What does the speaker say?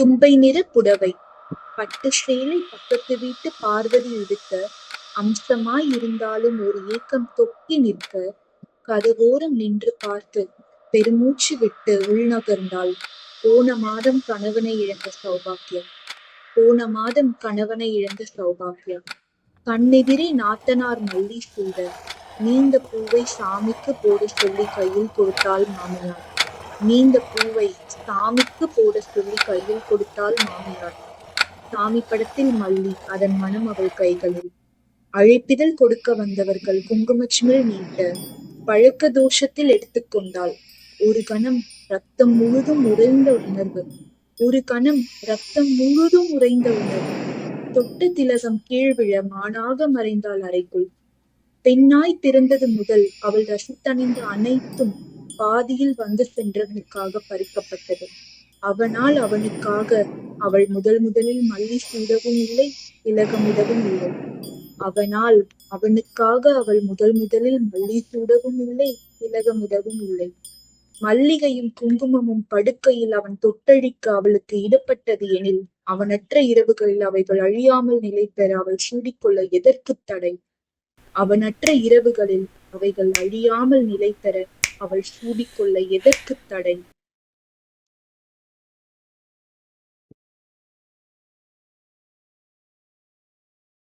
தும்பை நிற புடவை, பட்டு சேலை பக்கத்து வீட்டு பார்வதி உடுத்த, அம்சமாய் இருந்தாலும் ஒரு ஏக்கம் தொக்கி நிற்க, கதவோரம் நின்று பார்த்து பெருமூச்சு விட்டு உள்நகர்ந்தாள். போன மாதம் கணவனை இழந்த சௌபாக்கியம். போன மாதம் கணவனை இழந்த சௌபாக்கியம். கண்ணெதிரே நாத்தனார் மல்லி சூட, நீந்த பூவை சாமிக்கு போட சொல்லி கையில் கொடுத்தாள் மாமியார். நீந்த பூவை சாமிக்கு போட சொல்லி கையில் கொடுத்தாள் மாமியார். சாமி படத்தில் மல்லி, அதன் மனம் அவள் கைகளில். அழைப்பிதழ் கொடுக்க வந்தவர்கள் குங்குமச்சிமிழ் நீட்ட, பழக்க தோஷத்தில் எடுத்துக்கொண்டாள். ஒரு கணம் ரத்தம் முழுதும் உறைந்த உணர்வு. ஒரு கணம் ரத்தம் முழுதும் உறைந்த உணர்வு. தொட்ட திலகம் கீழ்விழ மானாக மறைந்தாள் அறைக்குள். பெண்ணாய் பிறந்தது முதல் அவள் ரசித்தணிந்த அனைத்தும் பாதியில் வந்து சென்றவனுக்காக பறிக்கப்பட்டது. அவனால் அவனுக்காக அவள் முதலில் மல்லி சூடவும் இல்லை, திலகமிடவும் இல்லை. அவனால் அவனுக்காக அவள் முதலில் மல்லி சூடவும் இல்லை, திலகமிடவும் இல்லை. மல்லிகையும் குங்குமமும் படுக்கையில் அவன் தொட்டழிக்க அவளுக்கு இடப்பட்டது எனில், அவனற்ற இரவுகளில் அவைகள் அழியாமல் நிலை பெற அவள் சூடிக்கொள்ள எதற்குத் தடை? அவனற்ற இரவுகளில் அவைகள் அழியாமல் நிலை பெற அவள் சூடிக்கொள்ள எதற்குத் தடை?